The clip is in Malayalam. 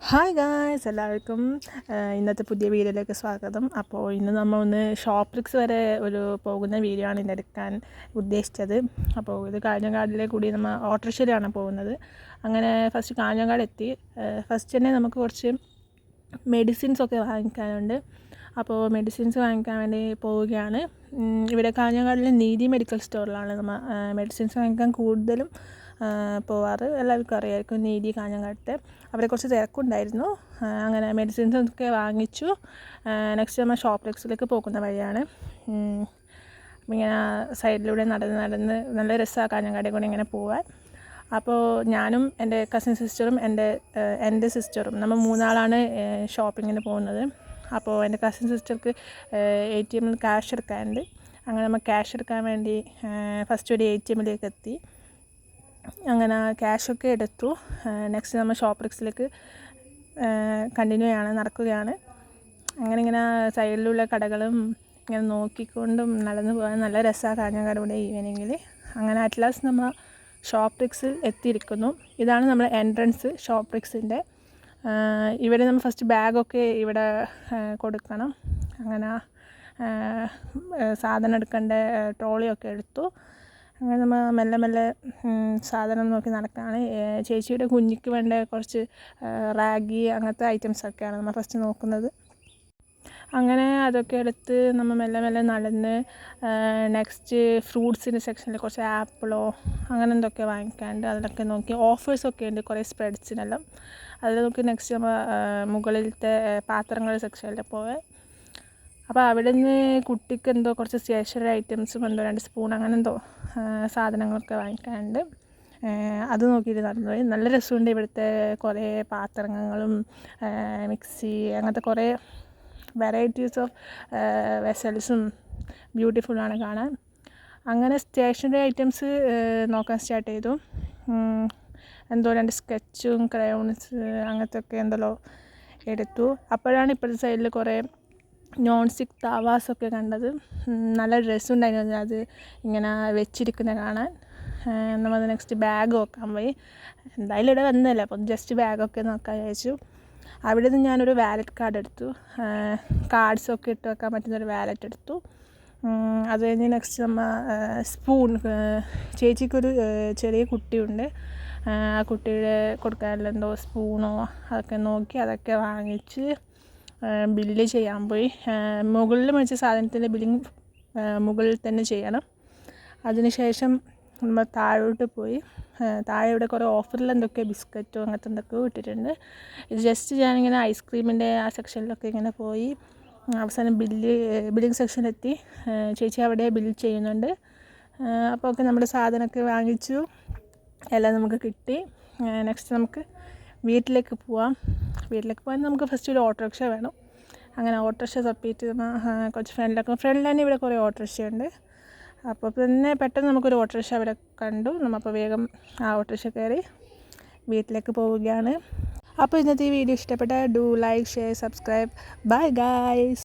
ഹായ് ഗായ്സ്, എല്ലാവർക്കും ഇന്നത്തെ പുതിയ വീഡിയോയിലേക്ക് സ്വാഗതം. അപ്പോൾ ഇന്ന് നമ്മൾ ഒന്ന് ഷോപ്രിക്സ് വരെ പോകുന്ന വീഡിയോ ആണ് ഇന്ന് എടുക്കാൻ ഉദ്ദേശിച്ചത്. അപ്പോൾ ഇത് കാഞ്ഞങ്ങാടിലെ കൂടി നമ്മൾ ഓട്ടോറിക്ഷയിലാണ് പോകുന്നത്. അങ്ങനെ ഫസ്റ്റ് കാഞ്ഞങ്ങാട് എത്തി. ഫസ്റ്റ് തന്നെ നമുക്ക് കുറച്ച് മെഡിസിൻസൊക്കെ വാങ്ങിക്കാനുണ്ട്. അപ്പോൾ മെഡിസിൻസ് വാങ്ങിക്കാൻ വേണ്ടി പോവുകയാണ്. ഇവിടെ കാഞ്ഞങ്ങാടിലെ നീതി മെഡിക്കൽ സ്റ്റോറിലാണ് നമ്മൾ മെഡിസിൻസ് വാങ്ങിക്കാൻ കൂടുതലും പോവാറ്. എല്ലാവർക്കും അറിയാമായിരിക്കും നീതി കാഞ്ഞങ്ങാട്ടെ. അവിടെ കുറച്ച് തിരക്കുണ്ടായിരുന്നു. അങ്ങനെ മെഡിസിൻസൊക്കെ വാങ്ങിച്ചു. നെക്സ്റ്റ് നമ്മൾ ഷോപ്രിക്സിലേക്ക് പോകുന്ന വഴിയാണ്. ഇങ്ങനെ സൈഡിലൂടെ നടന്ന് നല്ല രസമാണ് കാഞ്ഞങ്ങാടെ കൂടെ ഇങ്ങനെ പോവാൻ. അപ്പോൾ ഞാനും എൻ്റെ കസിൻ സിസ്റ്ററും എൻ്റെ സിസ്റ്ററും നമ്മൾ മൂന്നാളാണ് ഷോപ്പിങ്ങിന് പോകുന്നത്. അപ്പോൾ എൻ്റെ കസിൻ സിസ്റ്റർക്ക് ATM ക്യാഷ് എടുക്കാനുണ്ട്. അങ്ങനെ നമ്മൾ ക്യാഷ് എടുക്കാൻ വേണ്ടി ഫസ്റ്റ് ഒരു ATMലേക്ക് എത്തി. അങ്ങനെ ക്യാഷൊക്കെ എടുത്തു. നെക്സ്റ്റ് നമ്മൾ ഷോപ്രിക്സിലേക്ക് കണ്ടിന്യൂ നടക്കുകയാണ്. അങ്ങനെ ഇങ്ങനെ സൈഡിലുള്ള കടകളും ഇങ്ങനെ നോക്കിക്കൊണ്ടും നടന്നു പോകാൻ നല്ല രസമാണ് കാഞ്ഞങ്ങാട് കൂടെ ഈവനിങ്ങിൽ. അങ്ങനെ അറ്റ് ലാസ്റ്റ് നമ്മൾ ഷോപ്രിക്സിൽ എത്തിയിരിക്കുന്നു. ഇതാണ് നമ്മുടെ എൻട്രൻസ് ഷോപ്രിക്സിൻ്റെ. ഇവിടെ നമ്മൾ ഫസ്റ്റ് ബാഗൊക്കെ ഇവിടെ കൊടുക്കണം. അങ്ങനെ സാധനം എടുക്കേണ്ട ട്രോളിയൊക്കെ എടുത്തു. അങ്ങനെ നമ്മൾ മെല്ലെ സാധനം നോക്കി നടക്കുകയാണ്. ചേച്ചിയുടെ കുഞ്ഞിക്ക് വേണ്ട കുറച്ച് റാഗി അങ്ങനത്തെ ഐറ്റംസൊക്കെയാണ് നമ്മൾ ഫസ്റ്റ് നോക്കുന്നത്. അങ്ങനെ അതൊക്കെ എടുത്ത് നമ്മൾ മെല്ലെ നടന്ന് നെക്സ്റ്റ് ഫ്രൂട്ട്സിൻ്റെ സെക്ഷനിൽ കുറച്ച് ആപ്പിളോ അങ്ങനെ എന്തൊക്കെ വാങ്ങിക്കാനുണ്ട്. അതിലൊക്കെ നോക്കി ഓഫേഴ്സൊക്കെ ഉണ്ട് കുറേ സ്പ്രെഡ്സിനെല്ലാം. അതിൽ നോക്കി നെക്സ്റ്റ് നമ്മൾ മുകളിലത്തെ പാത്രങ്ങളുടെ സെക്ഷനിൽ പോയി. അപ്പോൾ അവിടെ നിന്ന് കുട്ടിക്ക് എന്തോ കുറച്ച് സ്റ്റേഷനറി ഐറ്റംസും എന്തോ 2 സ്പൂൺ അങ്ങനെ എന്തോ സാധനങ്ങളൊക്കെ വാങ്ങിക്കാനുണ്ട്. അത് നോക്കിയിട്ട് നടന്നുപോയി. നല്ല രസമുണ്ട്. ഇവിടുത്തെ കുറേ പാത്രങ്ങളും മിക്സി അങ്ങനത്തെ കുറേ വെറൈറ്റീസ് ഓഫ് വെസൽസും ബ്യൂട്ടിഫുള്ളാണ് കാണാൻ. അങ്ങനെ സ്റ്റേഷനറി ഐറ്റംസ് നോക്കാൻ സ്റ്റാർട്ട് ചെയ്തു. എന്തോ 2 സ്കെച്ചും ക്രയോൺസ് അങ്ങനത്തെ ഒക്കെ എന്തല്ലോ എടുത്തു. അപ്പോഴാണ് ഇപ്പോഴത്തെ സൈഡിൽ കുറേ നോൺ സ്റ്റിക്ക് തവാസൊക്കെ കണ്ടത്. നല്ല ഡ്രസ്സുണ്ടായിരുന്നു അത് ഇങ്ങനെ വെച്ചിരിക്കുന്നത് കാണാൻ. നമ്മൾ നെക്സ്റ്റ് ബാഗ് നോക്കാൻ പോയി. എന്തായാലും ഇവിടെ വന്നതല്ലേ, അപ്പം ജസ്റ്റ് ബാഗൊക്കെ നോക്കാൻ വിചാരിച്ചു. അവിടെ നിന്ന് ഞാനൊരു വാലറ്റ് കാർഡ് എടുത്തു. കാർഡ്സൊക്കെ ഇട്ട് വെക്കാൻ പറ്റുന്നൊരു വാലറ്റ് എടുത്തു. അത് കഴിഞ്ഞ് നെക്സ്റ്റ് നമ്മൾ സ്പൂൺ, ചേച്ചിക്കൊരു ചെറിയ കുട്ടിയുണ്ട്. ആ കുട്ടിയുടെ കൊടുക്കാനുള്ള എന്തോ സ്പൂണോ അതൊക്കെ നോക്കി അതൊക്കെ വാങ്ങിച്ച് ബില്ല് ചെയ്യാൻ പോയി. മുകളിൽ മേടിച്ച സാധനത്തിൻ്റെ ബില്ലിങ് മുകളിൽ തന്നെ ചെയ്യണം. അതിനുശേഷം നമ്മൾ താഴോട്ട് പോയി. താഴെ ഇവിടെ കുറേ ഓഫറിൽ എന്തൊക്കെ ബിസ്ക്കറ്റോ അങ്ങനത്തെ എന്തൊക്കെയോ ഇട്ടിട്ടുണ്ട്. ഇത് ജസ്റ്റ് ഞാനിങ്ങനെ ഐസ്ക്രീമിൻ്റെ ആ സെക്ഷനിലൊക്കെ ഇങ്ങനെ പോയി. അവസാനം ബില്ലിങ് സെക്ഷനിലെത്തി. ചേച്ചി അവിടെ ബില്ല് ചെയ്യുന്നുണ്ട്. അപ്പോൾ ഒക്കെ നമ്മുടെ സാധനമൊക്കെ വാങ്ങിച്ചു. എല്ലാം നമുക്ക് കിട്ടി. നെക്സ്റ്റ് നമുക്ക് വീട്ടിലേക്ക് പോവാം. വീട്ടിലേക്ക് പോകാൻ നമുക്ക് ഫസ്റ്റ് ഒരു ഓട്ടോറിക്ഷ വേണം. അങ്ങനെ ഓട്ടോറിക്ഷ തപ്പിയിട്ട് കുറച്ച് ഫ്രണ്ടിൽ തന്നെ ഇവിടെ കുറേ ഓട്ടോറിക്ഷയുണ്ട്. അപ്പോൾ പിന്നെ പെട്ടെന്ന് നമുക്കൊരു ഓട്ടോറിക്ഷ അവിടെ കണ്ടു. നമ്മപ്പോൾ വേഗം ആ ഓട്ടോറിക്ഷ കയറി വീട്ടിലേക്ക് പോവുകയാണ്. അപ്പോൾ ഇന്നത്തെ ഈ വീഡിയോ ഇഷ്ടപ്പെട്ടാൽ do like, share, subscribe. Bye guys.